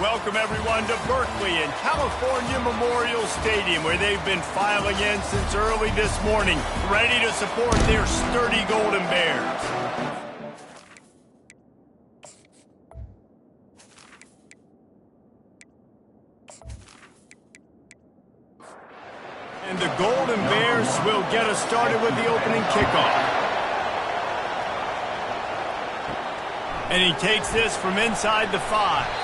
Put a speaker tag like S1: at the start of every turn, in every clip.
S1: Welcome, everyone, to Berkeley and California Memorial Stadium, where they've been filing in since early this morning, ready to support their sturdy Golden Bears. And the Golden Bears will get us started with the opening kickoff. And he takes this from inside the 5.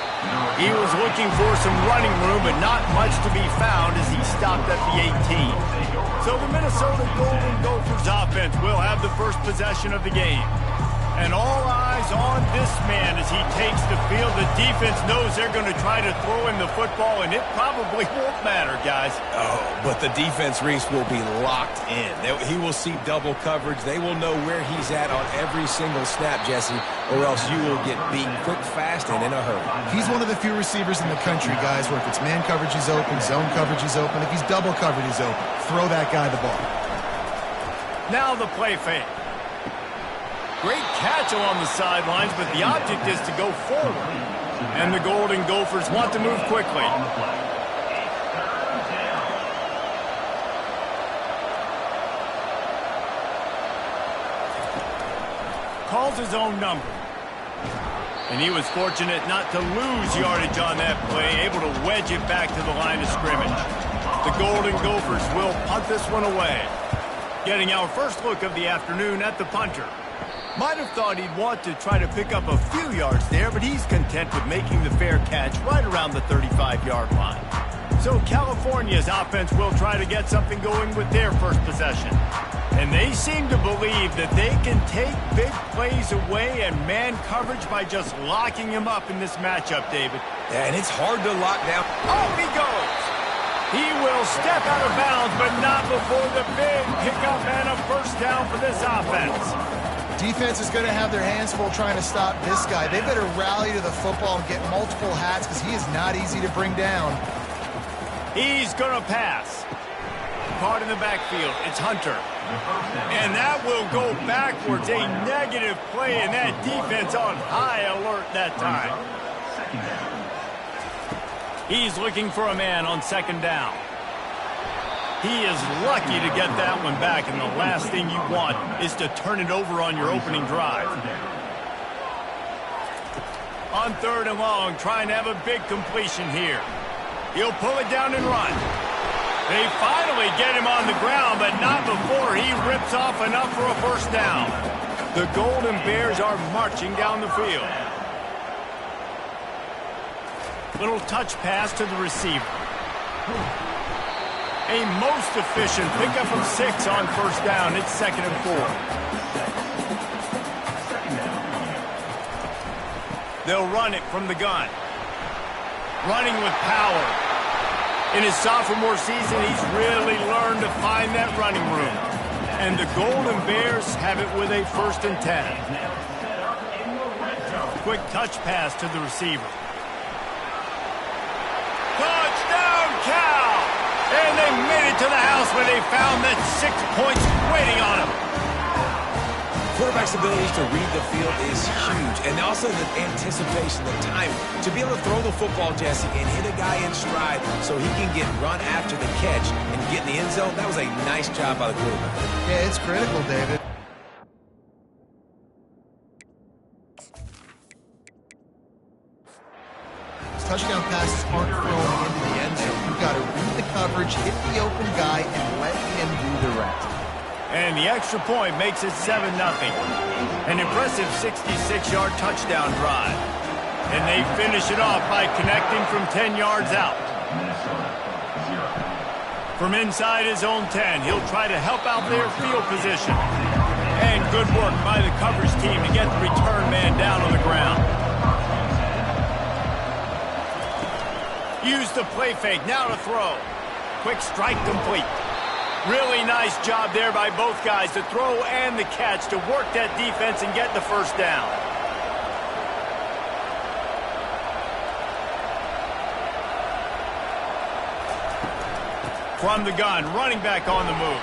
S1: He was looking for some running room, but not much to be found as he stopped at the 18. So the Minnesota Golden Gophers offense will have the first possession of the game. And all eyes on this man as he takes the field. The defense knows they're going to try to throw him the football, and it probably won't matter, guys.
S2: Oh, but the defense, Reese, will be locked in. He will see double coverage. They will know where he's at on every single snap, Jesse, or else you will get beaten quick, fast, and in a hurry.
S3: He's one of the few receivers in the country, guys, where if it's man coverage, he's open, zone coverage, he's open. If he's double covered, he's open. Throw that guy the ball.
S1: Now the play fake. Great catch along the sidelines, but the object is to go forward. And the Golden Gophers want to move quickly. Calls his own number. And he was fortunate not to lose yardage on that play, able to wedge it back to the line of scrimmage. The Golden Gophers will punt this one away. Getting our first look of the afternoon at the punter. Might have thought he'd want to try to pick up a few yards there, but he's content with making the fair catch right around the 35-yard line. So California's offense will try to get something going with their first possession. And they seem to believe that they can take big plays away and man coverage by just locking him up in this matchup, David.
S2: Yeah, and it's hard to lock down.
S1: Off he goes! He will step out of bounds, but not before the big pickup and a first down for this offense.
S3: Defense is going to have their hands full trying to stop this guy. They better rally to the football and get multiple hats because he is not easy to bring down.
S1: He's going to pass. Caught in the backfield. It's Hunter. And that will go backwards. A negative play, and that defense on high alert that time. He's looking for a man on second down. He is lucky to get that one back, and the last thing you want is to turn it over on your opening drive. On third and long, trying to have a big completion here. He'll pull it down and run. They finally get him on the ground, but not before he rips off enough for a first down. The Golden Bears are marching down the field. Little touch pass to the receiver. A most efficient pickup of 6 on first down. It's 2nd and 4. They'll run it from the gun. Running with power. In his sophomore season, he's really learned to find that running room. And the Golden Bears have it with a 1st and 10. Quick touch pass to the receiver. Touchdown, Cal! And they made it to the house where they found that 6 points waiting on them.
S2: Quarterback's abilities to read the field is huge, and also the anticipation, the timing. To be able to throw the football, Jesse, and hit a guy in stride so he can get run after the catch and get in the end zone, that was a nice job by the quarterback.
S3: Yeah, it's critical, David. Touchdown passes aren't thrown into the end zone. You've got to read the coverage, hit the open guy, and let him do the rest.
S1: And the extra point makes it 7-0. An impressive 66-yard touchdown drive. And they finish it off by connecting from 10 yards out. From inside his own 10, he'll try to help out their field position. And good work by the coverage team to get the return man down on the ground. Use the play fake, now to throw. Quick strike complete. Really nice job there by both guys to throw and the catch to work that defense and get the first down. From the gun, running back on the move.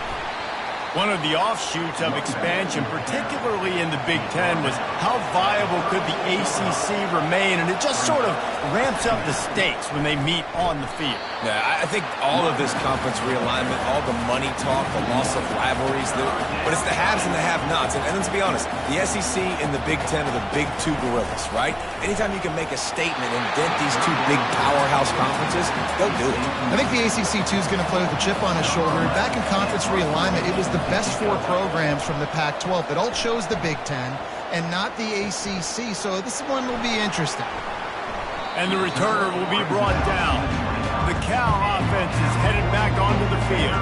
S1: One of the offshoots of expansion, particularly in the Big Ten, was how viable could the ACC remain, and it just sort of ramps up the stakes when they meet on the field.
S2: Yeah, I think all of this conference realignment, all the money talk, the loss of rivalries, but it's the haves and the have-nots. And let's be honest, the SEC and the Big Ten are the big two gorillas, right? Anytime you can make a statement and dent these two big powerhouse conferences, they'll do it.
S3: I think the ACC, too, is going to play with a chip on his shoulder. Back in conference realignment, it was the best 4 programs from the Pac-12 that all chose the Big Ten and not the ACC, so this one will be interesting.
S1: And the returner will be brought down. The Cal offense is headed back onto the field.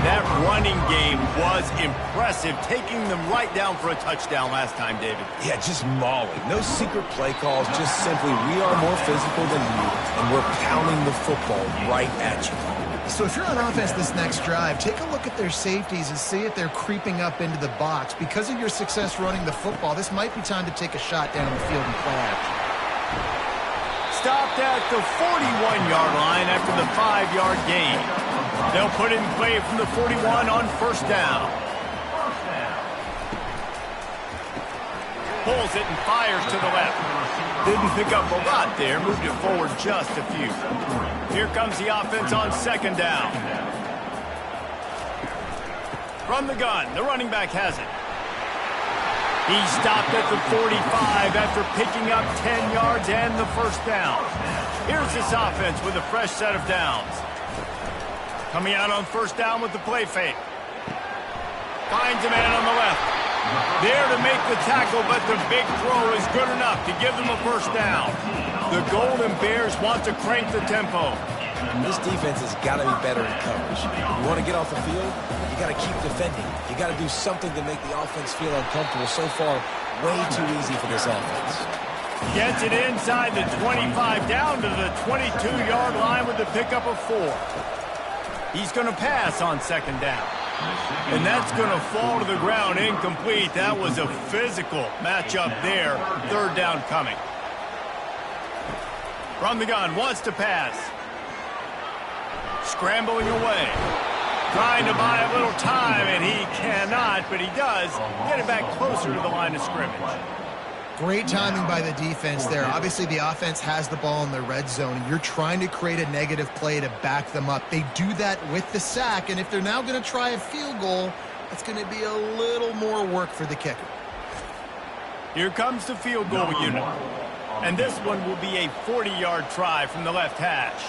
S1: That running game was impressive, taking them right down for a touchdown last time, David.
S2: Yeah, just mauling. No secret play calls, just simply we are more physical than you, and we're pounding the football right at you.
S3: So if you're on offense this next drive, take a look at their safeties and see if they're creeping up into the box. Because of your success running the football, this might be time to take a shot down the field and play action.
S1: Stopped at the 41-yard line after the 5-yard gain. They'll put it in play from the 41 on first down. Pulls it and fires to the left. Didn't pick up a lot there, moved it forward just a few. Here comes the offense on second down. From the gun, the running back has it. He stopped at the 45 after picking up 10 yards and the first down. Here's this offense with a fresh set of downs. Coming out on first down with the play fake. Finds a man on the left. There to make the tackle, but the big throw is good enough to give them a first down. The Golden Bears want to crank the tempo.
S2: This defense has got to be better in coverage. You want to get off the field, you got to keep defending. You got to do something to make the offense feel uncomfortable. So far, way too easy for this offense.
S1: Gets it inside the 25, down to the 22-yard line with the pickup of 4. He's going to pass on second down. And that's going to fall to the ground incomplete. That was a physical matchup there. Third down coming. From the gun, wants to pass. Scrambling away. Trying to buy a little time, and he cannot, but he does get it back closer to the line of scrimmage.
S3: Great timing by the defense there. Obviously, the offense has the ball in the red zone, and you're trying to create a negative play to back them up. They do that with the sack, and if they're now going to try a field goal, it's going to be a little more work for the kicker.
S1: Here comes the field goal unit. And this one will be a 40-yard try from the left hash.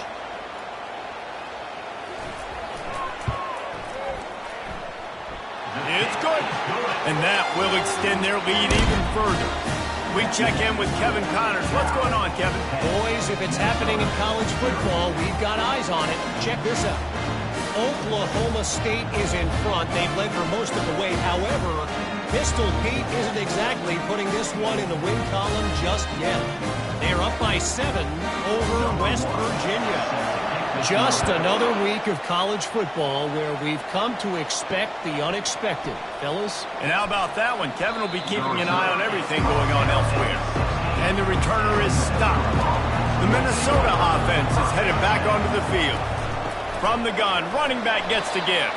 S1: It's good. And that will extend their lead even further. We check in with Kevin Connors. What's going on, Kevin?
S4: Boys, if it's happening in college football, we've got eyes on it. Check this out. Oklahoma State is in front. They've led for most of the way. However, Pistol Pete isn't exactly putting this one in the win column just yet. They're up by 7 over West Virginia. Just another week of college football where we've come to expect the unexpected, fellas.
S1: And how about that one? Kevin will be keeping an eye on everything going on elsewhere. And the returner is stopped. The Minnesota offense is headed back onto the field. From the gun, running back gets to give.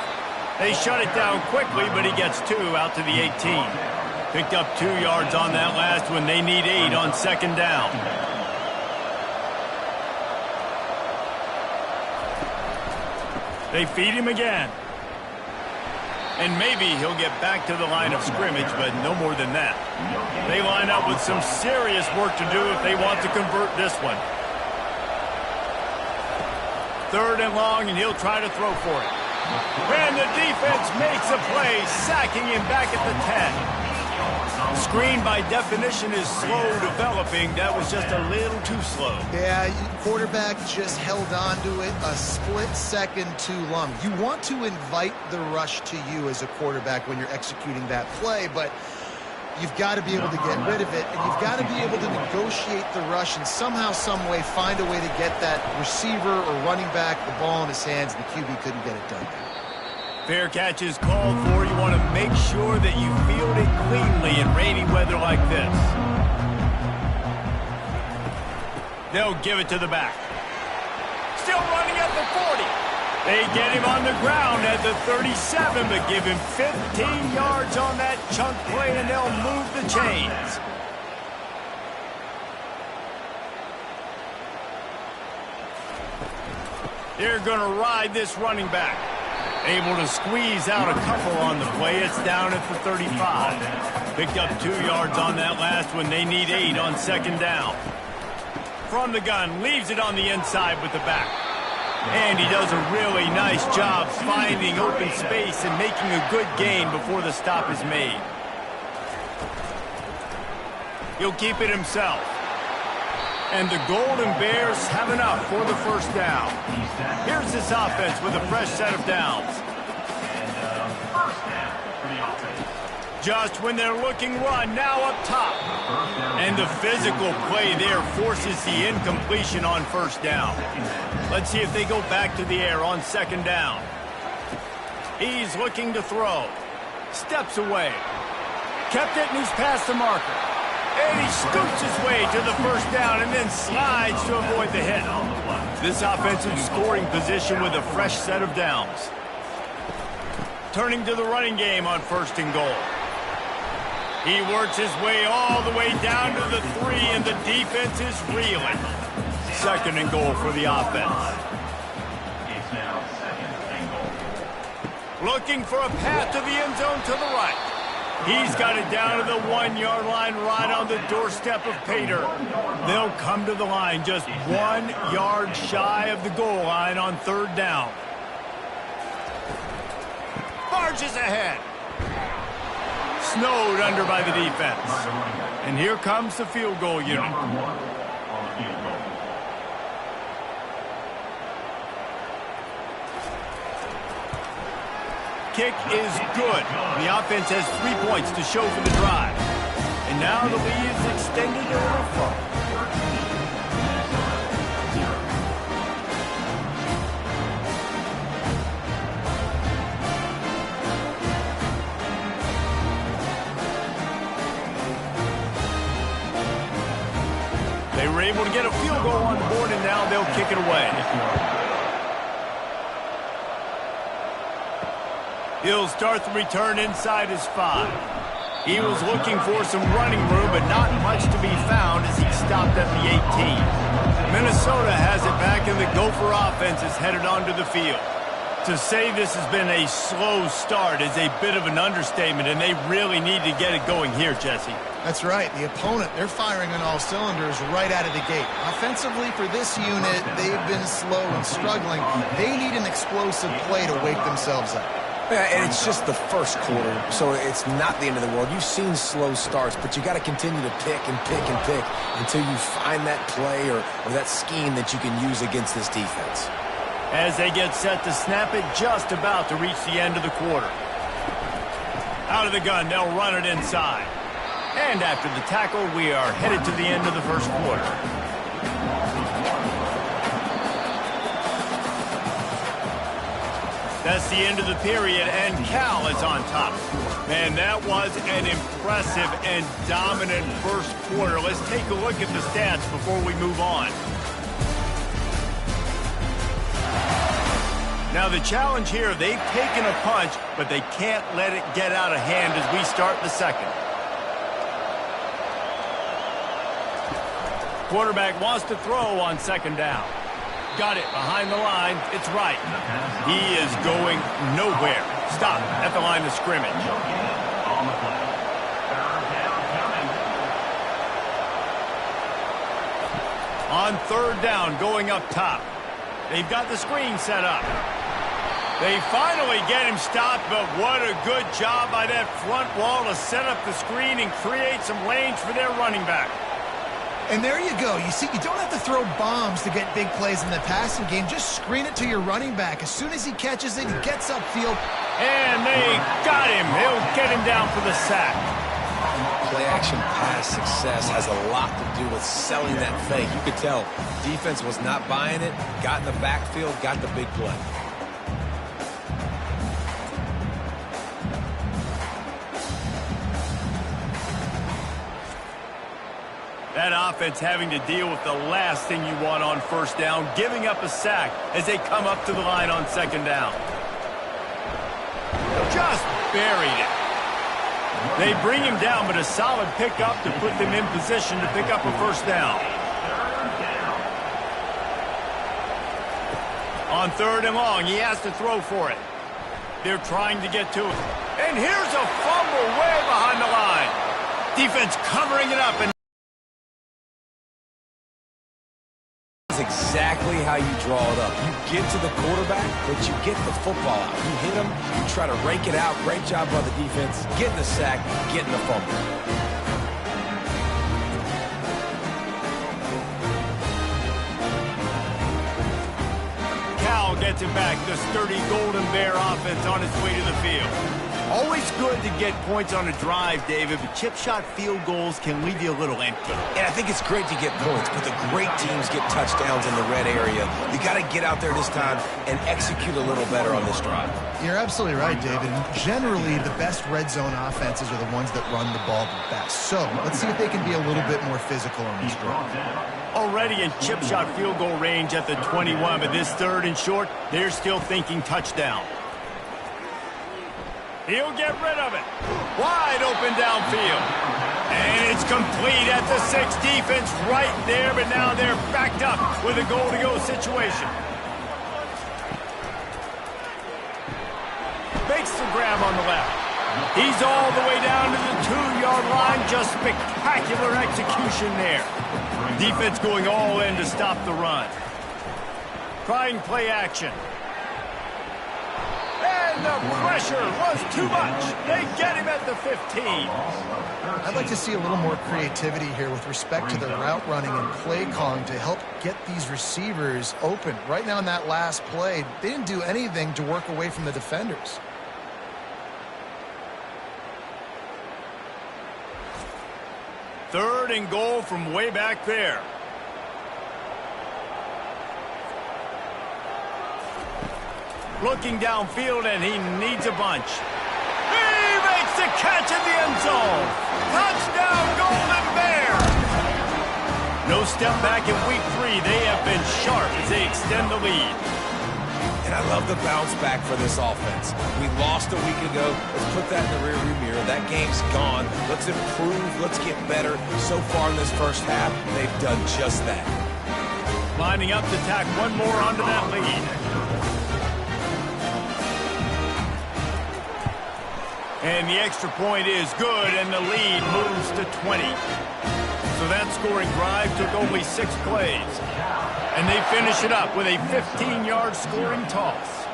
S1: They shut it down quickly, but he gets 2 out to the 18. Picked up 2 yards on that last one. They need 8 on second down. They feed him again. And maybe he'll get back to the line of scrimmage, but no more than that. They line up with some serious work to do if they want to convert this one. 3rd and long, and he'll try to throw for it. And the defense makes a play, sacking him back at the 10. Screen, by definition, is slow developing. That was just a little too slow.
S3: Yeah, quarterback just held on to it a split second too long. You want to invite the rush to you as a quarterback when you're executing that play, but you've got to be able to get rid of it, and you've got to be able to negotiate the rush and somehow, some way, find a way to get that receiver or running back the ball in his hands, and the QB couldn't get it done.
S1: Fair catch is called for. You want to make sure that you field it cleanly in rainy weather like this. They'll give it to the back. Still running at the 40. They get him on the ground at the 37, but give him 15 yards on that chunk play, and they'll move the chains. They're going to ride this running back. Able to squeeze out a couple on the play. It's down at the 35. Picked up 2 yards on that last one. They need 8 on second down. From the gun, leaves it on the inside with the back. And he does a really nice job finding open space and making a good gain before the stop is made. He'll keep it himself. And the Golden Bears have enough for the first down. Here's this offense with a fresh set of downs. Just when they're looking run, now up top. And the physical play there forces the incompletion on first down. Let's see if they go back to the air on second down. He's looking to throw. Steps away. Kept it, and he's past the marker. And he scoots his way to the first down and then slides to avoid the hit. This offensive scoring position with a fresh set of downs. Turning to the running game on first and goal. He works his way all the way down to the 3, and the defense is reeling. Second and goal for the offense. Looking for a path to the end zone to the right. He's got it down to the 1-yard line right on the doorstep of Pater. They'll come to the line just 1 yard shy of the goal line on third down. Barges ahead. Snowed under by the defense. And here comes the field goal unit. Kick is good. The offense has 3 points to show for the drive. And now the lead is extended a little further. They were able to get a field goal on board, and now they'll kick it away. He'll start the return inside his 5. He was looking for some running room, but not much to be found as he stopped at the 18. Minnesota has it back, and the Gopher offense is headed onto the field. To say this has been a slow start is a bit of an understatement, and they really need to get it going here, Jesse.
S3: That's right. The opponent, they're firing on all cylinders right out of the gate. Offensively, for this unit, they've been slow and struggling. They need an explosive play to wake themselves up.
S2: Yeah, and it's just the first quarter, so it's not the end of the world. You've seen slow starts, but you got to continue to pick and pick and pick until you find that play or that scheme that you can use against this defense.
S1: As they get set to snap it, just about to reach the end of the quarter. Out of the gun, they'll run it inside. And after the tackle, we are headed to the end of the first quarter. That's the end of the period, and Cal is on top. Man, that was an impressive and dominant first quarter. Let's take a look at the stats before we move on. Now, the challenge here, they've taken a punch, but they can't let it get out of hand as we start the second. Quarterback wants to throw on second down. Got it behind the line. It's right. He is going nowhere. Stop at the line of scrimmage. On third down, going up top. They've got the screen set up. They finally get him stopped, but what a good job by that front wall to set up the screen and create some lanes for their running back.
S3: And there you go. You see, you don't have to throw bombs to get big plays in the passing game. Just screen it to your running back. As soon as he catches it, he gets upfield.
S1: And they got him. They'll get him down for the sack.
S2: Play-action pass success has a lot to do with selling that fake. You could tell defense was not buying it, got in the backfield, got the big play.
S1: That offense having to deal with the last thing you want on first down, giving up a sack as they come up to the line on second down. Just buried it. They bring him down, but a solid pickup to put them in position to pick up a first down. On third and long, he has to throw for it. They're trying to get to it. And here's a fumble way behind the line. Defense covering it up. And
S2: that's exactly how you draw it up. You get to the quarterback, but you get the football out. You hit him, you try to rake it out. Great job by the defense. Getting the sack, getting the fumble.
S1: Gets it back. The sturdy Golden Bear offense on its way to the field. Always good to get points on a drive, David, but chip shot field goals can leave you a little empty.
S2: And I think it's great to get points, but the great teams get touchdowns in the red area. You got to get out there this time and execute a little better on this drive.
S3: You're absolutely right, David. Generally, the best red zone offenses are the ones that run the ball the best. So let's see if they can be a little bit more physical on this drive.
S1: Already in chip shot field goal range at the 21, but this third and short, they're still thinking touchdown. He'll get rid of it. Wide open downfield. And it's complete at the 6. Defense right there, but now they're backed up with a goal-to-go situation. Makes the grab on the left. He's all the way down to the 2-yard line. Just spectacular execution there. Defense going all in to stop the run. Trying play action. And the pressure was too much. They get him at the 15.
S3: I'd like to see a little more creativity here with respect to the route running and play calling to help get these receivers open. Right now in that last play, they didn't do anything to work away from the defenders.
S1: Third and goal from way back there. Looking downfield, and he needs a bunch. He makes the catch in the end zone. Touchdown, Golden Bear. No step back in week 3. They have been sharp as they extend the lead.
S2: And I love the bounce back for this offense. We lost a week ago. Let's put that in the rearview mirror. That game's gone. Let's improve. Let's get better. So far in this first half, they've done just that.
S1: Lining up to tack one more onto that lead. And the extra point is good, and the lead moves to 20. So that scoring drive took only 6 plays. And they finish it up with a 15-yard scoring toss.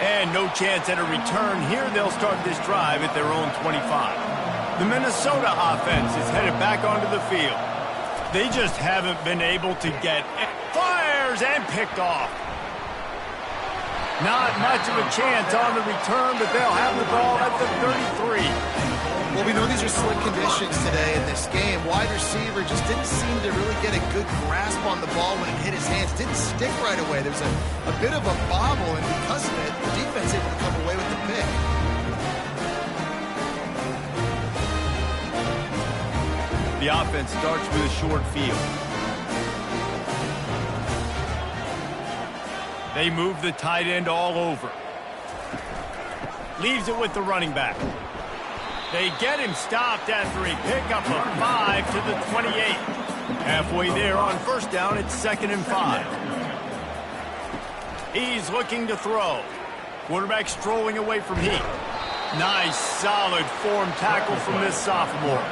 S1: And no chance at a return here. They'll start this drive at their own 25. The Minnesota offense is headed back onto the field. They just haven't been able to get it. Fires and picked off. Not much of a chance on the return, but they'll have the ball at the 33.
S3: Well, we know these are slick conditions today in this game. Wide receiver just didn't seem to really get a good grasp on the ball when it hit his hands. Didn't stick right away. There was a bit of a bobble, and because of it, the defense able to come away with the pick.
S1: The offense starts with a short field. They move the tight end all over. Leaves it with the running back. They get him stopped after a pickup of 5 to the 28. Halfway there on first down, it's 2nd and 5. He's looking to throw. Quarterback strolling away from heat. Nice, solid form tackle from this sophomore.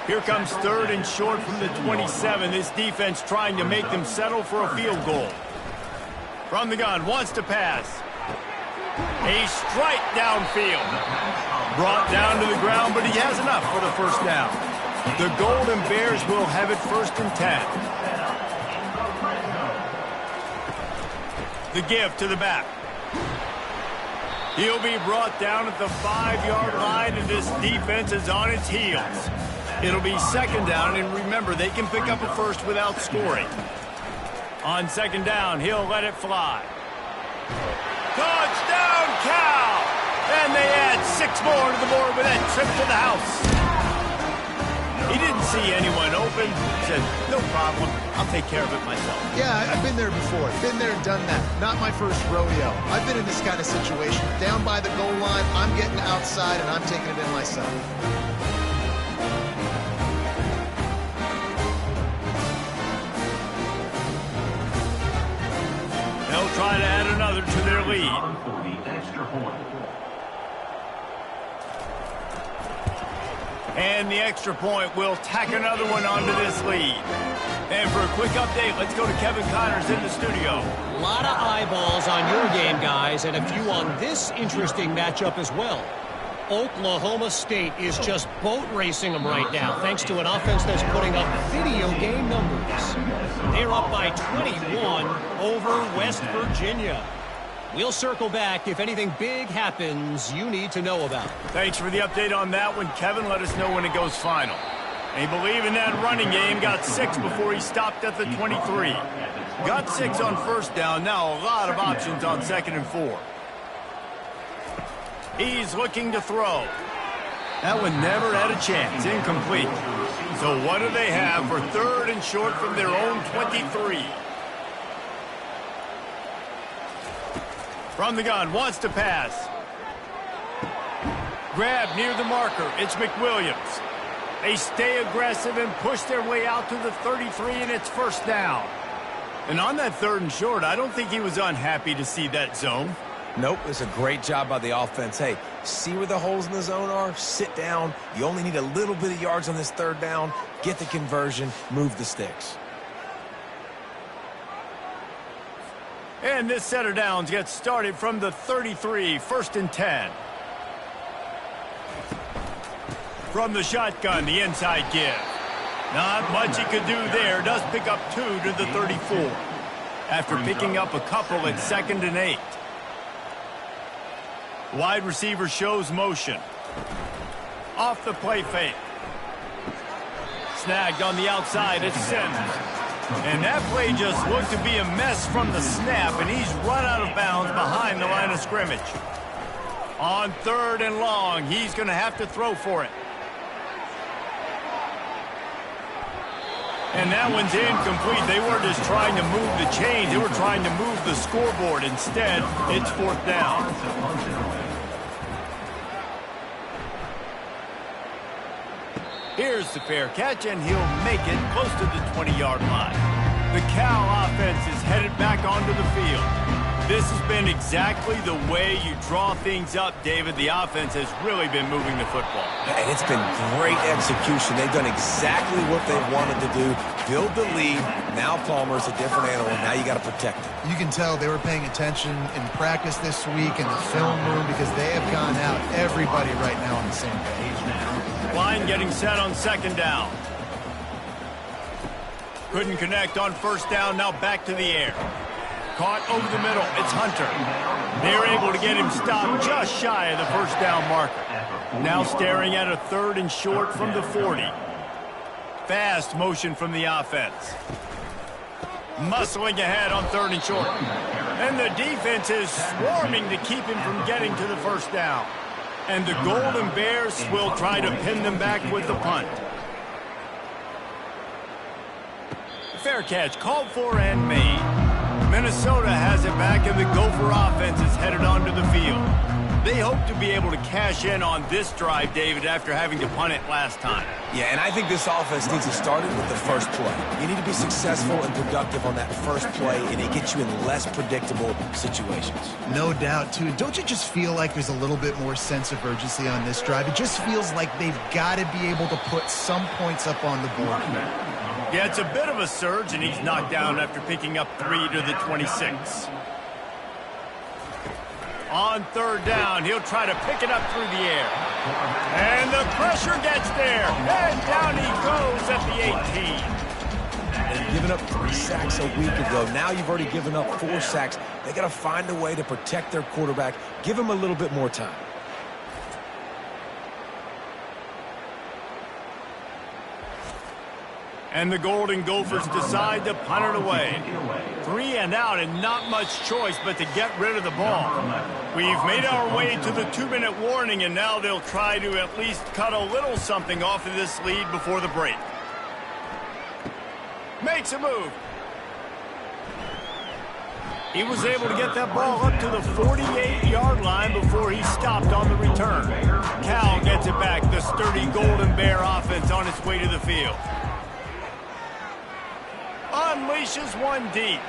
S1: Here comes 3rd and short from the 27. This defense trying to make them settle for a field goal. From the gun, wants to pass. A strike downfield. Brought down to the ground, but he has enough for the first down. The Golden Bears will have it 1st and 10. The give to the back. He'll be brought down at the 5-yard line, and this defense is on its heels. It'll be 2nd down, and remember, they can pick up a first without scoring. On 2nd down, he'll let it fly. Touchdown, Cal! And they add 6 more to the board with that trip to the house. He didn't see anyone open. Said, no problem. I'll take care of it myself.
S3: Yeah, I've been there before. Been there and done that. Not my first rodeo. I've been in this kind of situation. Down by the goal line, I'm getting outside and I'm taking it in myself.
S1: They'll try to add another to their lead. And the extra point will tack another one onto this lead. And for a quick update, let's go to Kevin Connors in the studio.
S4: A lot of eyeballs on your game, guys, and a few on this interesting matchup as well. Oklahoma State is just boat racing them right now, thanks to an offense that's putting up video game numbers. They're up by 21 over West Virginia. We'll circle back if anything big happens you need to know about.
S1: Thanks for the update on that one, Kevin. Let us know when it goes final. They believe in that running game. Got 6 before he stopped at the 23. Got 6 on first down. Now a lot of options on 2nd and 4. He's looking to throw. That one never had a chance. Incomplete. So what do they have for 3rd and short from their own 23? From the gun, wants to pass. Grab near the marker. It's McWilliams. They stay aggressive and push their way out to the 33, and it's 1st down. And on that 3rd and short, I don't think he was unhappy to see that zone.
S2: Nope, it's a great job by the offense. Hey, see where the holes in the zone are? Sit down. You only need a little bit of yards on this 3rd down. Get the conversion. Move the sticks.
S1: And this set of downs gets started from the 33, 1st and 10. From the shotgun, the inside give. Not much he could do there. Does pick up 2 to the 34. After picking up a couple at 2nd and 8. Wide receiver shows motion. Off the play fake. Snagged on the outside, it's Sims. And that play just looked to be a mess from the snap, and he's run out of bounds behind the line of scrimmage. On 3rd and long, he's going to have to throw for it. And that one's incomplete. They were just trying to move the chains. They were trying to move the scoreboard. Instead, it's 4th down. Here's the fair catch, and he'll make it close to the 20-yard line. The Cal offense is headed back onto the field. This has been exactly the way you draw things up, David. The offense has really been moving the football.
S2: And it's been great execution. They've done exactly what they wanted to do. Build the lead. Now Palmer's a different animal. Now you got to protect it.
S3: You can tell they were paying attention in practice this week in the film room because they have gone out, everybody right now on the same page.
S1: Line getting set on 2nd down. Couldn't connect on 1st down. Now back to the air. Caught over the middle. It's Hunter. They're able to get him stopped just shy of the 1st down marker. Now staring at a 3rd and short from the 40. Fast motion from the offense. Muscling ahead on 3rd and short. And the defense is swarming to keep him from getting to the 1st down. And the Golden Bears will try to pin them back with the punt. Fair catch called for and made. Minnesota has it back, and the Gopher offense is headed onto the field. They hope to be able to cash in on this drive, David, after having to punt it last time.
S2: Yeah, and I think this offense needs to start it with the first play. You need to be successful and productive on that first play, and it gets you in less predictable situations.
S3: No doubt, too. Don't you just feel like there's a little bit more sense of urgency on this drive? It just feels like they've got to be able to put some points up on the board.
S1: Yeah, it's a bit of a surge, and he's knocked down after picking up 3 to the 26. On 3rd down, he'll try to pick it up through the air. And the pressure gets there. And down he goes at the 18.
S2: They've given up 3 sacks a week ago. Now you've already given up 4 sacks. They got to find a way to protect their quarterback. Give him a little bit more time.
S1: And the Golden Gophers decide to punt it away. 3 and out and not much choice but to get rid of the ball. We've made our way to the 2-minute warning, and now they'll try to at least cut a little something off of this lead before the break. Makes a move. He was able to get that ball up to the 48-yard line before he stopped on the return. Cal gets it back. The sturdy Golden Bear offense on its way to the field. Unleashes one deep.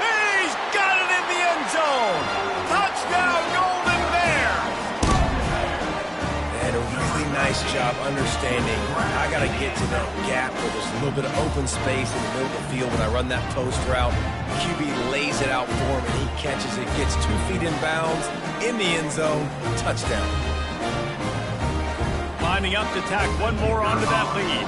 S1: He's got it in the end zone. Touchdown, Golden Bear.
S2: They had a really nice job understanding I got to get to that gap where there's a little bit of open space in the middle of the field when I run that post route. QB lays it out for him, and he catches it, gets 2 feet in bounds, in the end zone, touchdown.
S1: Lining up to tack one more onto that lead.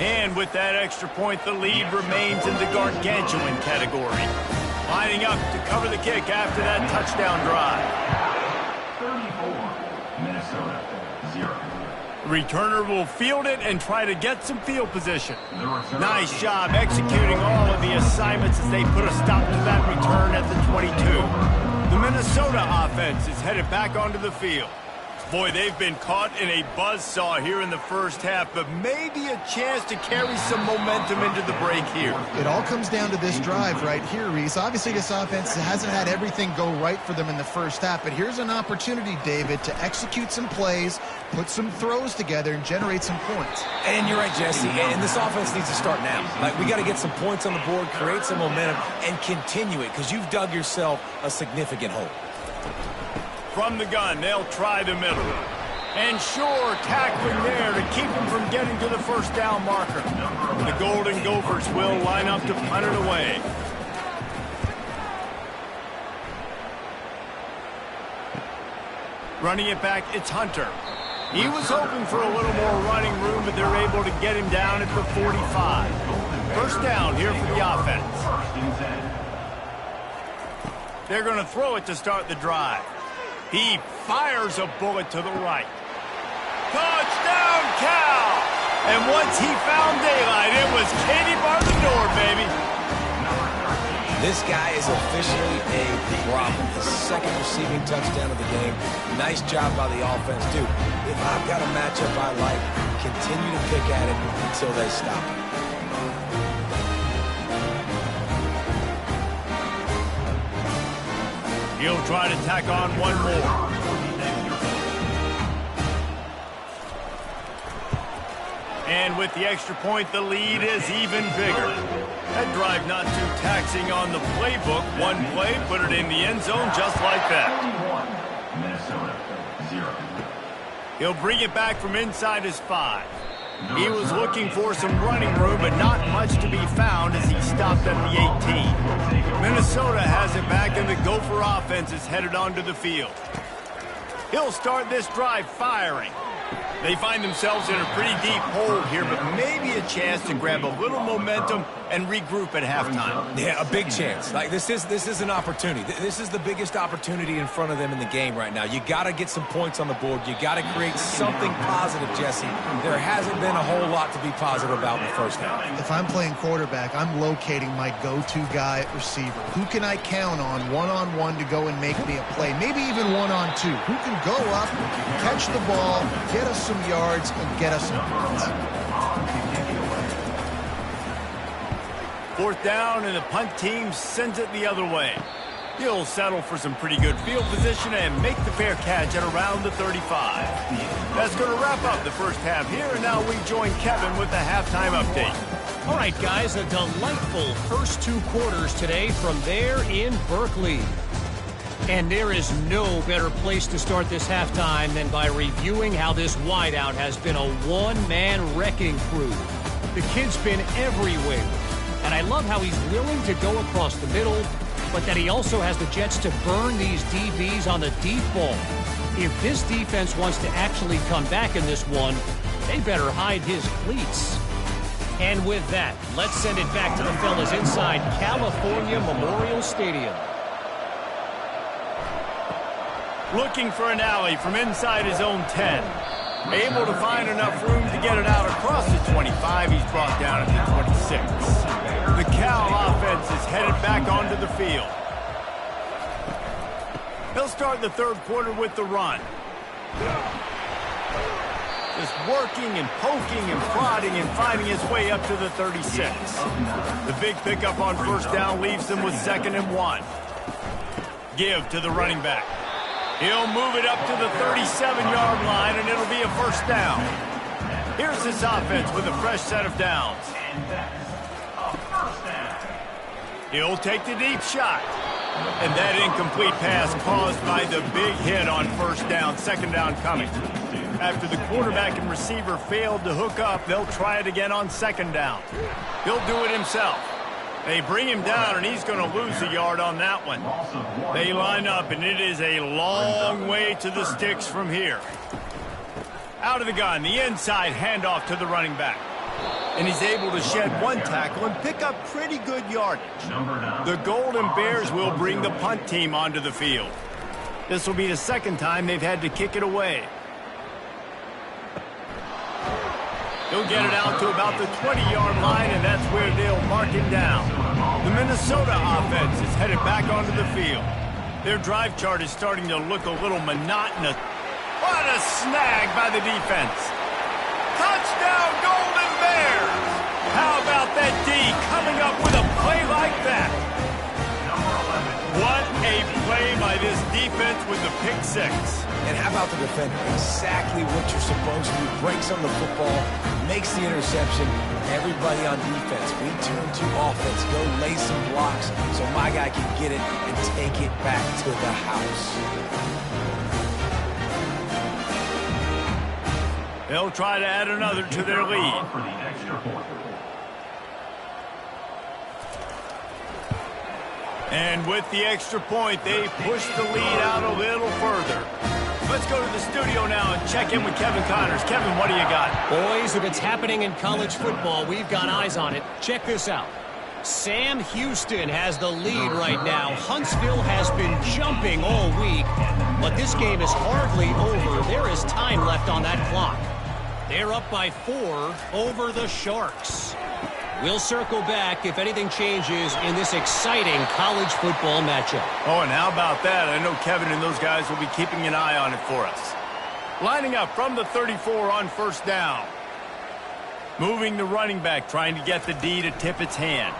S1: And with that extra point, the lead remains in the gargantuan category. Lining up to cover the kick after that touchdown drive.
S5: 34, Minnesota, 0.
S1: Returner will field it and try to get some field position. Nice job executing all of the assignments as they put a stop to that return at the 22. The Minnesota offense is headed back onto the field. Boy, they've been caught in a buzzsaw here in the first half, but maybe a chance to carry some momentum into the break here.
S3: It all comes down to this drive right here, Reese. Obviously, this offense hasn't had everything go right for them in the first half, but here's an opportunity, David, to execute some plays, put some throws together, and generate some points.
S2: And you're right, Jesse, and this offense needs to start now. Like, we got to get some points on the board, create some momentum, and continue it, because you've dug yourself a significant hole.
S1: From the gun, they'll try the middle. And sure, tackling there to keep him from getting to the first down marker. The Golden Gophers will line up to punt it away. Running it back, it's Hunter. He was hoping for a little more running room, but they're able to get him down at the 45. First down here for the offense. They're going to throw it to start the drive. He fires a bullet to the right. Touchdown, Cal! And once he found daylight, it was Katie bar the door, baby.
S2: This guy is officially a problem. His second receiving touchdown of the game. Nice job by the offense, dude. If I've got a matchup I like, continue to pick at it until they stop it.
S1: He'll try to tack on one more. And with the extra point, the lead is even bigger. That drive not too taxing on the playbook. One play, put it in the end zone just like that.
S5: Minnesota, 0.
S1: He'll bring it back from inside his 5. He was looking for some running room, but not much to be found as he stopped at the 18. Minnesota has it back, and the Gopher offense is headed onto the field. He'll start this drive firing. They find themselves in a pretty deep hole here, but maybe a chance to grab a little momentum and regroup at halftime.
S2: Yeah, a big chance. Like, this is an opportunity. This is the biggest opportunity in front of them in the game right now. You got to get some points on the board. You got to create something positive, Jesse. There hasn't been a whole lot to be positive about in the first half.
S3: If I'm playing quarterback, I'm locating my go-to guy at receiver. Who can I count on one-on-one to go and make me a play? Maybe even one-on-two. Who can go up, catch the ball, get us some yards, and get us some points.
S1: Fourth down, and the punt team sends it the other way. He'll settle for some pretty good field position and make the fair catch at around the 35. That's going to wrap up the first half here, and now we join Kevin with the halftime update.
S4: All right, guys, a delightful first 2 quarters today from there in Berkeley. And there is no better place to start this halftime than by reviewing how this wideout has been a one-man wrecking crew. The kid's been everywhere, and I love how he's willing to go across the middle, but that he also has the jets to burn these DBs on the deep ball. If this defense wants to actually come back in this one, they better hide his cleats. And with that, let's send it back to the fellas inside California Memorial Stadium.
S1: Looking for an alley from inside his own 10. Able to find enough room to get it out across the 25. He's brought down at the 26. The Cal offense is headed back onto the field. He'll start the third quarter with the run. Just working and poking and prodding and finding his way up to the 36. The big pickup on first down leaves them with 2nd and 1. Give to the running back. He'll move it up to the 37-yard line, and it'll be a first down. Here's this offense with a fresh set of downs. He'll take the deep shot. And that incomplete pass caused by the big hit on first down, 2nd down coming. After the quarterback and receiver failed to hook up, they'll try it again on 2nd down. He'll do it himself. They bring him down, and he's going to lose a yard on that one. They line up, and it is a long way to the sticks from here. Out of the gun, the inside handoff to the running back. And he's able to shed one tackle and pick up pretty good yardage. The Golden Bears will bring the punt team onto the field. This will be the 2nd time they've had to kick it away. He'll get it out to about the 20-yard line, and that's where they'll mark him down. The Minnesota offense is headed back onto the field. Their drive chart is starting to look a little monotonous. What a snag by the defense. Touchdown, Golden Bears! How about that D coming up with a play like that? What a play by this defense with the pick 6.
S2: And how about the defender? Exactly what you're supposed to do. Breaks on the football, makes the interception. Everybody on defense, we turn to offense. Go lay some blocks so my guy can get it and take it back to the house.
S1: They'll try to add another to their lead. And with the extra point, they push the lead out a little further. Let's go to the studio now and check in with Kevin Connors. Kevin, what do you got?
S4: Boys, if it's happening in college football, we've got eyes on it. Check this out. Sam Houston has the lead right now. Huntsville has been jumping all week, but this game is hardly over. There is time left on that clock. They're up by 4 over the Sharks. We'll circle back if anything changes in this exciting college football matchup.
S1: Oh, and how about that? I know Kevin and those guys will be keeping an eye on it for us. Lining up from the 34 on first down. Moving the running back, trying to get the D to tip its hand.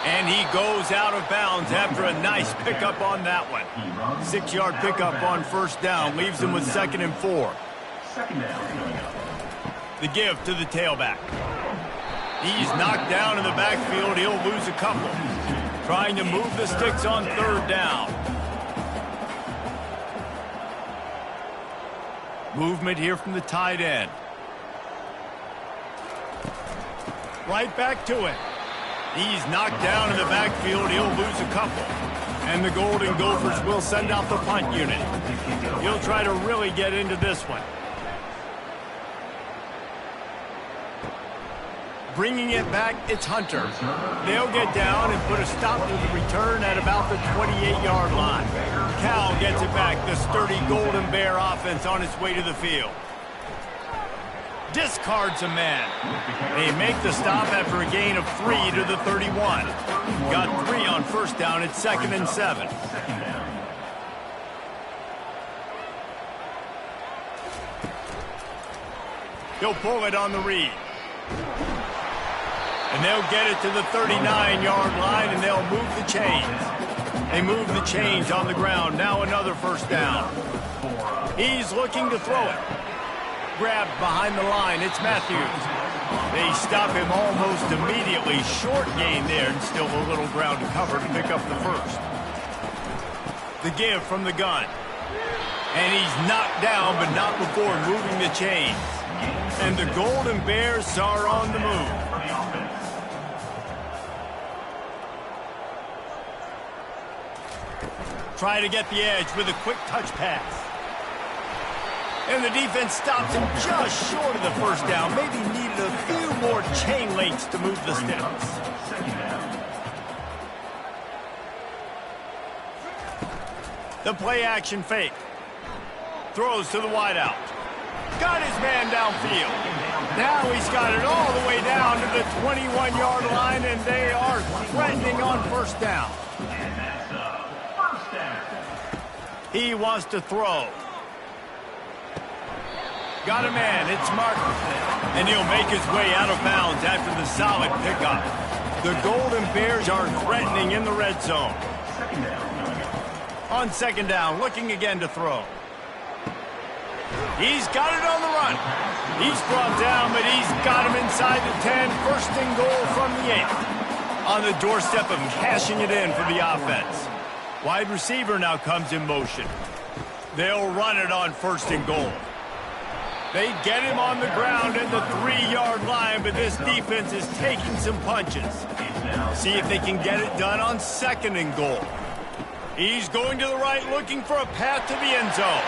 S1: And he goes out of bounds after a nice pickup on that one. 6-yard pickup on first down leaves him with 2nd and 4. The give to the tailback. He's knocked down in the backfield. He'll lose a couple. Trying to move the sticks on 3rd down. Movement here from the tight end. Right back to it. He's knocked down in the backfield. He'll lose a couple. And the Golden Gophers will send out the punt unit. He'll try to really get into this one. Bringing it back, it's Hunter. They'll get down and put a stop to the return at about the 28-yard line. Cal gets it back. The sturdy Golden Bear offense on its way to the field. Discards a man. They make the stop after a gain of 3 to the 31. Got 3 on first down. It's 2nd and 7. He'll pull it on the read. And they'll get it to the 39-yard line, and they'll move the chains. They move the chains on the ground. Now another first down. He's looking to throw it. Grabbed behind the line. It's Matthews. They stop him almost immediately. Short gain there, and still a little ground to cover to pick up the first. The give from the gun. And he's knocked down, but not before moving the chains. And the Golden Bears are on the move. Try to get the edge with a quick touch pass. And the defense stops him just short of the first down. Maybe needed a few more chain links to move the sticks. The play action fake. Throws to the wideout. Got his man downfield. Now he's got it all the way down to the 21-yard line, and they are threatening on first down.
S5: And that's first down.
S1: He wants to throw. Got a man. It's Martin. And he'll make his way out of bounds after the solid pickup. The Golden Bears are threatening in the red zone.
S5: Second down.
S1: On second down, looking again to throw. He's got it on the run. He's brought down, but he's got him inside the 10. First and goal from the 8. On the doorstep of cashing it in for the offense. Wide receiver now comes in motion. They'll run it on first and goal. They get him on the ground at the 3-yard line, but this defense is taking some punches. See if they can get it done on second and goal. He's going to the right, looking for a path to the end zone.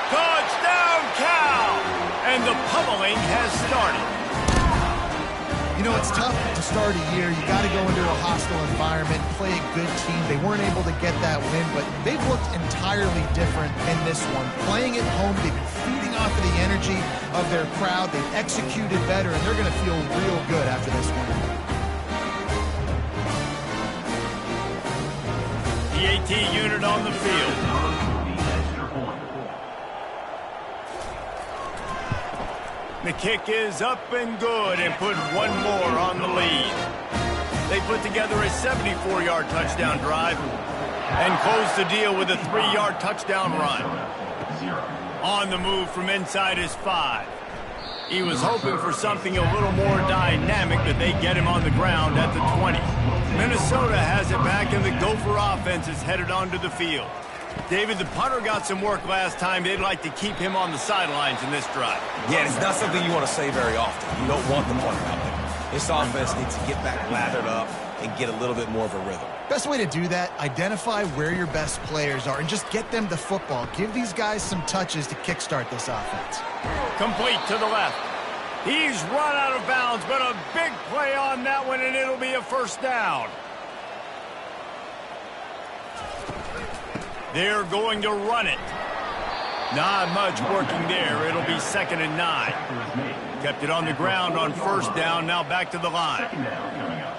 S1: Touchdown, Cal! And the pummeling has started.
S3: You know, it's tough to start a year. You got to go into a hostile environment, play a good team. They weren't able to get that win, but they've looked entirely different in this one. Playing at home, they've been feeding off of the energy of their crowd. They've executed better, and they're going to feel real good after this win.
S1: The AT unit on the field. The kick is up and good and put one more on the lead. They put together a 74-yard touchdown drive and close the deal with a 3-yard touchdown run. On the move from inside his 5. He was hoping for something a little more dynamic, but they get him on the ground at the 20. Minnesota has it back, and the Gopher offense is headed onto the field. David, the punter got some work last time. They'd like to keep him on the sidelines in this drive.
S2: Yeah, it's not something you want to say very often. You don't want the punter out there. This offense needs to get back lathered up and get a little bit more of a rhythm.
S3: Best way to do that, identify where your best players are and just get them the football. Give these guys some touches to kickstart this offense.
S1: Complete to the left. He's run out of bounds, but a big play on that one, and it'll be a first down. They're going to run it. Not much working there. It'll be 2nd and 9. Kept it on the ground on first down. Now back to the line.
S5: Second down coming up.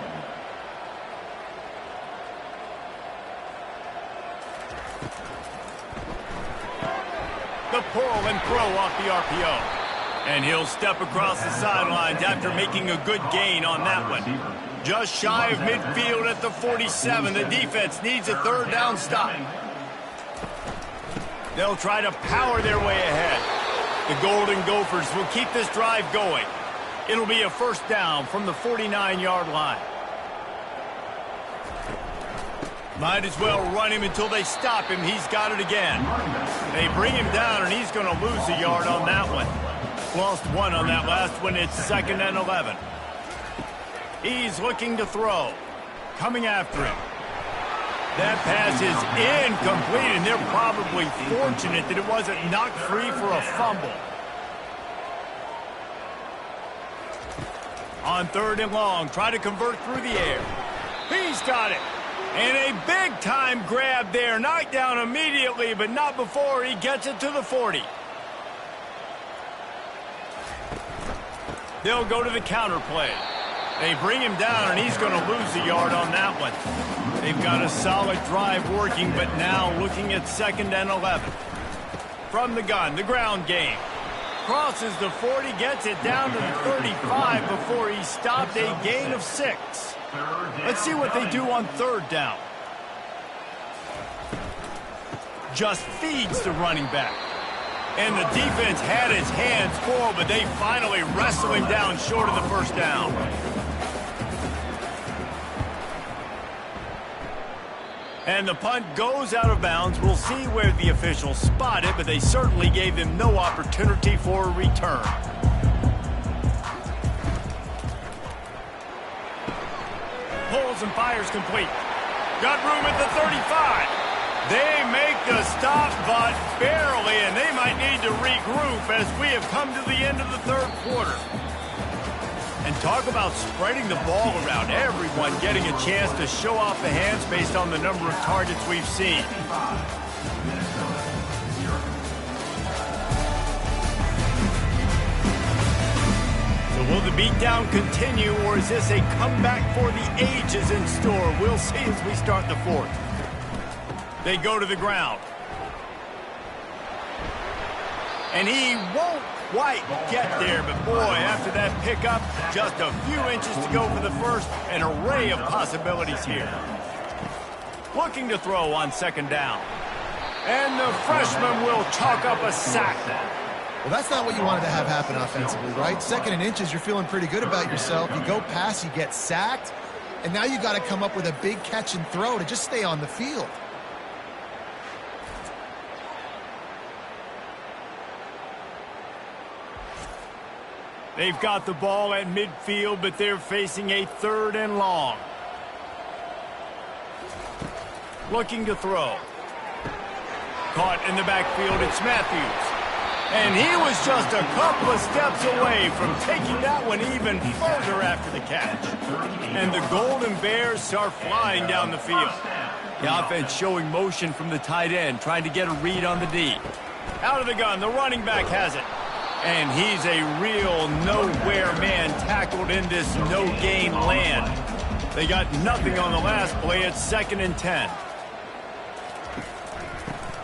S1: The pull and throw off the RPO. And he'll step across the sidelines after making a good gain on that one. Just shy of midfield at the 47. The defense needs a third down stop. They'll try to power their way ahead. The Golden Gophers will keep this drive going. It'll be a first down from the 49-yard line. Might as well run him until they stop him. He's got it again. They bring him down, and he's going to lose a yard on that one. Lost one on that last one. It's 2nd and 11. He's looking to throw. Coming after him. That pass is incomplete, and they're probably fortunate that it wasn't knocked free for a fumble. On 3rd and long, try to convert through the air. He's got it. And a big-time grab there. Knocked down immediately, but not before he gets it to the 40. They'll go to the counter play. They bring him down, and he's going to lose a yard on that one. They've got a solid drive working, but now looking at 2nd and 11. From the gun, the ground game. Crosses the 40, gets it down to the 35 before he stopped, a gain of 6. Let's see what they do on 3rd down. Just feeds the running back. And the defense had its hands full, but they finally wrestle him down short of the first down. And the punt goes out of bounds. We'll see where the officials spot it, but they certainly gave them no opportunity for a return. Pulls and fires complete. Got room at the 35. They make the stop, but barely, and they might need to regroup as we have come to the end of the 3rd quarter. And talk about spreading the ball around. Everyone getting a chance to show off the hands based on the number of targets we've seen.
S5: Minnesota, 0.
S1: So will the beatdown continue, or is this a comeback for the ages in store? We'll see as we start the fourth. They go to the ground. And he won't quite get there, but boy, after that pickup, just a few inches to go for the first. An array of possibilities here. Looking to throw on second down. And the freshman will chalk up a sack.
S3: Well, that's not what you wanted to have happen offensively, right? Second and inches, you're feeling pretty good about yourself. You go past, you get sacked, and now you got to come up with a big catch and throw to just stay on the field.
S1: They've got the ball at midfield, but they're facing a 3rd and long. Looking to throw. Caught in the backfield, it's Matthews. And he was just a couple of steps away from taking that one even further after the catch. And the Golden Bears start flying down the field. The offense showing motion from the tight end, trying to get a read on the D. Out of the gun, the running back has it. And he's a real nowhere man tackled in this no-gain land. They got nothing on the last play. It's 2nd and 10.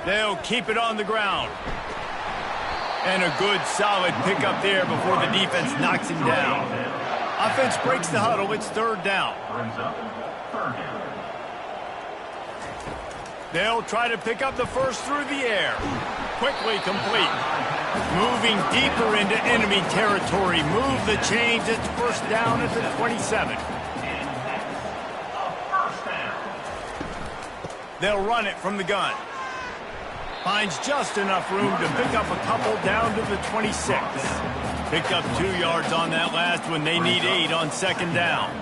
S1: They'll keep it on the ground. And a good, solid pickup there before the defense knocks him down. Offense breaks the huddle. It's 3rd down.
S5: Brings up 3rd down.
S1: They'll try to pick up the first through the air. Quickly complete. Moving deeper into enemy territory. Move the chains. It's 1st down at the 27. They'll run it from the gun. Finds just enough room to pick up a couple down to the 26. Picked up 2 yards on that last one. They need 8 on 2nd down.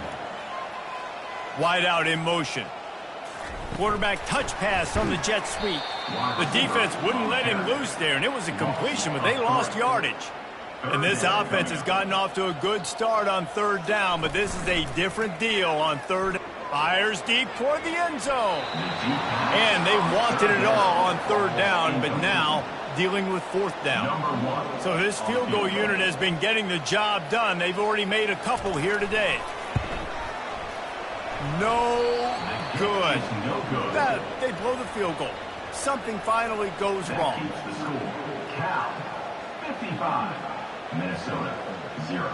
S1: Wide out in motion. Quarterback touch pass on the jet sweep. The defense wouldn't let him loose there, and it was a completion, but they lost yardage. And this offense has gotten off to a good start on 3rd down, but this is a different deal on 3rd. Fires deep toward the end zone. And they wanted it all on 3rd down, but now dealing with 4th down. So this field goal unit has been getting the job done. They've already made a couple here today. No good. They blow the field goal. Something finally goes wrong.
S5: Keeps the score. Cal, 55. Minnesota, 0.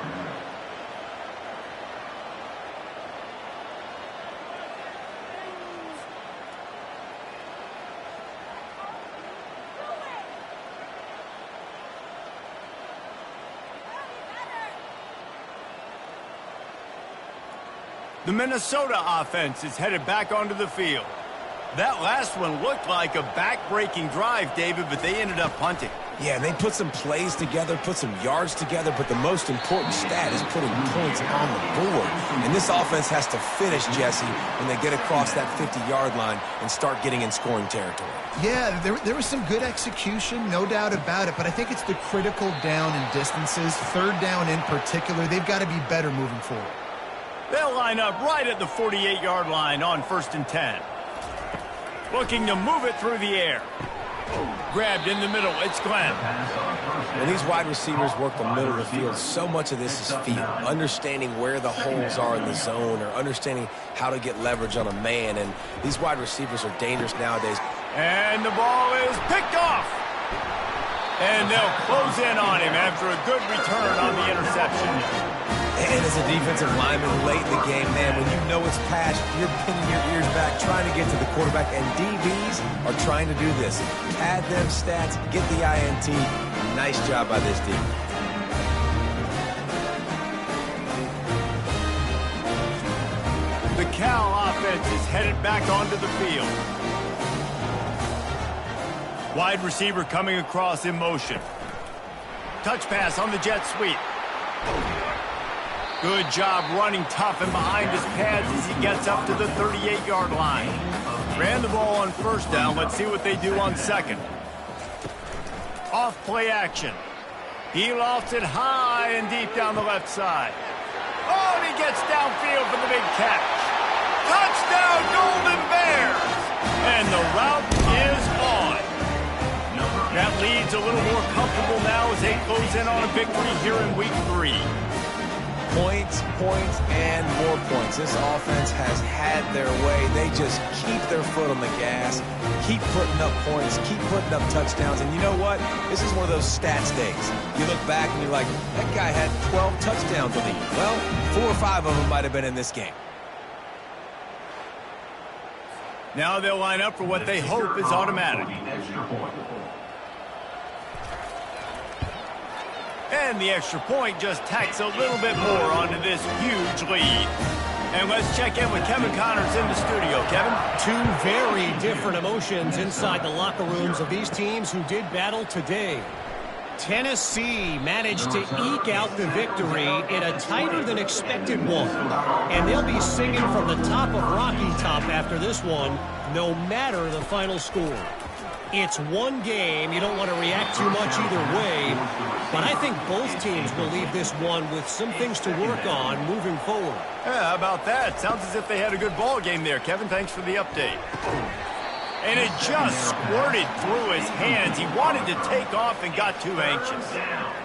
S1: The Minnesota offense is headed back onto the field. That last one looked like a back-breaking drive, David, but they ended up punting.
S2: Yeah, they put some plays together, put some yards together, but the most important stat is putting points on the board. And this offense has to finish, Jesse, when they get across that 50-yard line and start getting in scoring territory.
S3: Yeah, there was some good execution, no doubt about it, but I think it's the critical down and distances, 3rd down in particular. They've got to be better moving forward.
S1: They'll line up right at the 48-yard line on 1st and 10. Looking to move it through the air. Grabbed in the middle. It's Glenn.
S2: When these wide receivers work the middle of the field, so much of this is feel. Understanding where the holes are in the zone or understanding how to get leverage on a man. And these wide receivers are dangerous nowadays.
S1: And the ball is picked off. And they'll close in on him after a good return on the interception.
S2: And as a defensive lineman late in the game, man, when you know it's pass, you're pinning your ears back, trying to get to the quarterback, and DBs are trying to do this. Add them stats, get the INT. Nice job by this team.
S1: The Cal offense is headed back onto the field. Wide receiver coming across in motion. Touch pass on the jet sweep. Good job running tough and behind his pads as he gets up to the 38-yard line. Ran the ball on 1st down. Let's see what they do on 2nd. Off play action. He lofts it high and deep down the left side. Oh, and he gets downfield for the big catch. Touchdown, Golden Bears! And the route is on. as they close in on a victory here in Week 3.
S2: Points, points, and more points. This offense has had their way. They just keep their foot on the gas, keep putting up points, keep putting up touchdowns. And you know what? This is one of those stats days. You look back and you're like, that guy had 12 touchdowns on the year. Well, 4 or 5 of them might have been in this game.
S1: Now they'll line up for what they hope is automatic. And the extra point just tacks a little bit more onto this huge lead. And let's check in with Kevin Connors in the studio. Kevin?
S4: Two very different emotions inside the locker rooms of these teams who did battle today. Tennessee managed to eke out the victory in a tighter than expected one. And they'll be singing from the top of Rocky Top after this one, no matter the final score. It's one game. You don't want to react too much either way. But I think both teams will leave this one with some things to work on moving forward.
S1: Yeah, how about that? Sounds as if they had a good ball game there. Kevin, thanks for the update. And it just squirted through his hands. He wanted to take off and got too anxious.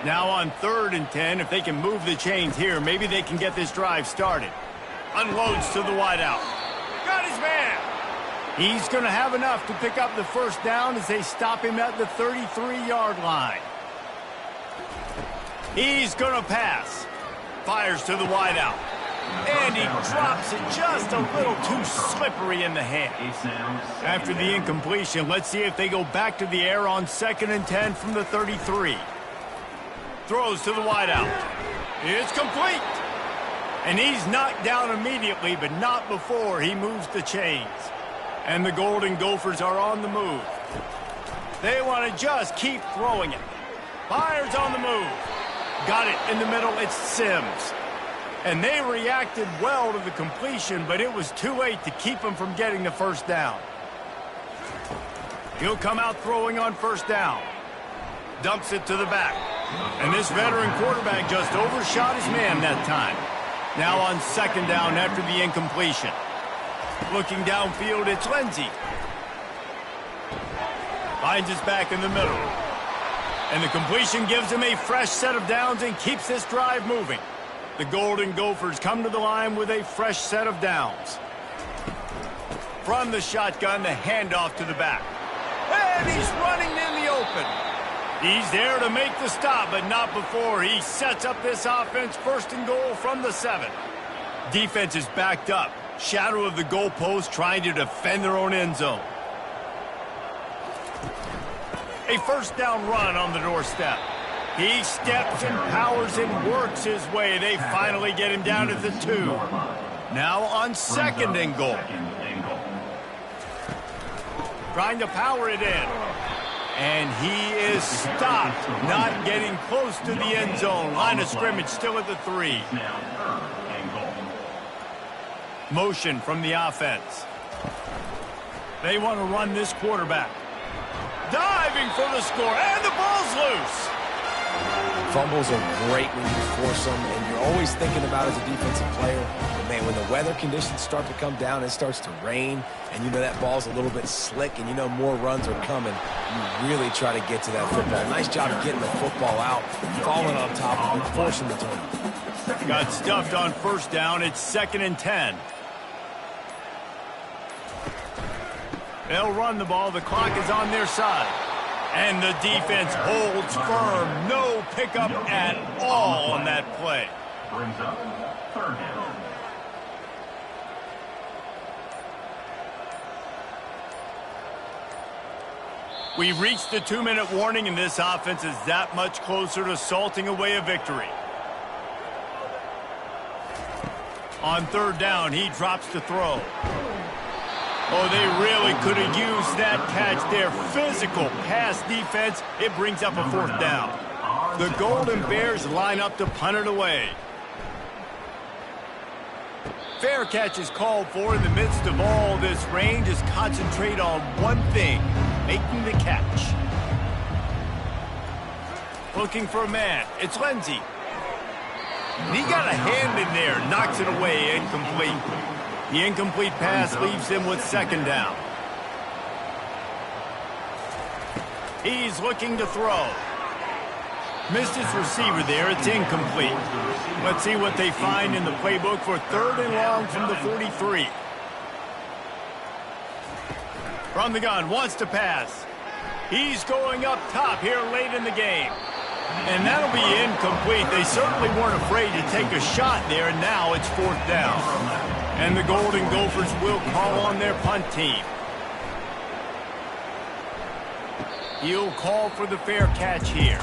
S1: Now on 3rd and 10, if they can move the chains here, maybe they can get this drive started. Unloads to the wideout. Got his man. He's going to have enough to pick up the first down as they stop him at the 33-yard line. He's going to pass. Fires to the wideout. And he drops it just a little too slippery in the hand. After the incompletion, let's see if they go back to the air on 2nd and 10 from the 33. Throws to the wideout. It's complete. And he's knocked down immediately, but not before he moves the chains. And the Golden Gophers are on the move. They want to just keep throwing it. Fires on the move. Got it in the middle. It's Sims. And they reacted well to the completion, but it was too late to keep him from getting the first down. He'll come out throwing on 1st down. Dumps it to the back. And this veteran quarterback just overshot his man that time. Now on 2nd down after the incompletion. Looking downfield, it's Lindsey. Finds his back in the middle. And the completion gives him a fresh set of downs and keeps this drive moving. The Golden Gophers come to the line with a fresh set of downs. From the shotgun, the handoff to the back. And he's running in the open. He's there to make the stop, but not before he sets up this offense 1st and goal from the 7. Defense is backed up. Shadow of the goalpost trying to defend their own end zone. A 1st down run on the doorstep. He steps and powers and works his way. They finally get him down at the 2. Now on 2nd and goal. Trying to power it in. And he is stopped, not getting close to the end zone. Line of scrimmage still at the 3. Motion from the offense. They want to run this quarterback. Diving for the score, and the ball's loose.
S2: Fumbles are great when you force them, and you're always thinking about it as a defensive player. But man, when the weather conditions start to come down, it starts to rain, and you know that ball's a little bit slick, and you know more runs are coming. You really try to get to that football. Nice job of getting the football out, falling on top of it, forcing the turnover.
S1: Got stuffed on 1st down. It's 2nd and 10. They'll run the ball. The clock is on their side. And the defense holds firm. No pickup at all on that play.
S5: Brings up 3rd down.
S1: We've reached the 2-minute warning, and this offense is that much closer to salting away a victory. On 3rd down, he drops the throw. Oh, they really could have used that catch there. Physical pass defense. It brings up a 4th down. The Golden Bears line up to punt it away. Fair catch is called for in the midst of all this rain. Just concentrate on one thing, making the catch. Looking for a man. It's Lindsey. And he got a hand in there, knocks it away, incomplete. The incomplete pass leaves him with 2nd down. He's looking to throw. Missed his receiver there. It's incomplete. Let's see what they find in the playbook for 3rd and long from the 43. From the gun, wants to pass. He's going up top here late in the game. And that'll be incomplete. They certainly weren't afraid to take a shot there, and now it's 4th down. And the Golden Gophers will call on their punt team. He'll call for the fair catch here.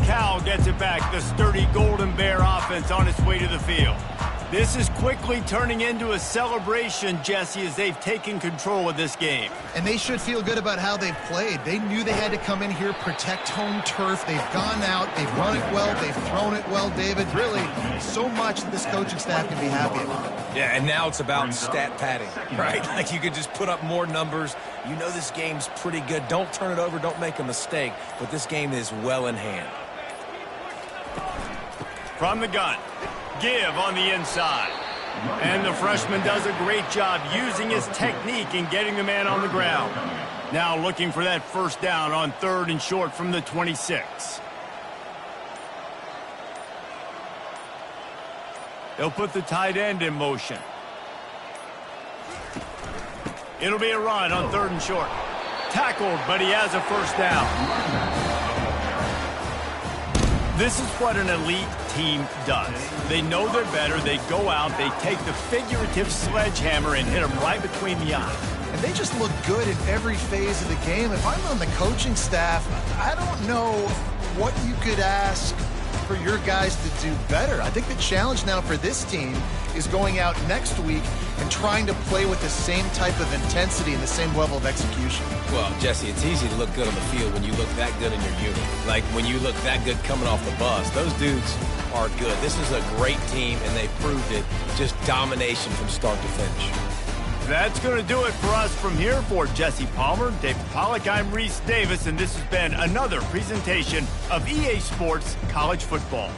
S1: Cal gets it back. The sturdy Golden Bear offense on its way to the field. This is quickly turning into a celebration, Jesse, as they've taken control of this game.
S3: And they should feel good about how they've played. They knew they had to come in here, protect home turf. They've gone out, they've run it well, they've thrown it well, David. Really, so much that this coaching staff can be happy about.
S2: Yeah, and now it's about stat padding, right? Like you could just put up more numbers. You know this game's pretty good. Don't turn it over, don't make a mistake. But this game is well in hand.
S1: From the gun. Give on the inside. And the freshman does a great job using his technique and getting the man on the ground. Now looking for that 1st down on 3rd and short from the 26. They'll put the tight end in motion. It'll be a run on 3rd and short. Tackled, but he has a 1st down. This is what an elite team does. They know they're better. They go out, they take the figurative sledgehammer and hit them right between the eyes.
S3: And they just look good in every phase of the game. If I'm on the coaching staff, I don't know what you could ask for your guys to do better. I think the challenge now for this team is going out next week and trying to play with the same type of intensity and the same level of execution.
S2: Well, Jesse, it's easy to look good on the field when you look that good in your unit. Like when you look that good coming off the bus. Those dudes are good. This is a great team, and they proved it. Just domination from start to finish.
S1: That's going to do it for us from here. For Jesse Palmer, David Pollack, I'm Reese Davis, and this has been another presentation of EA Sports College Football.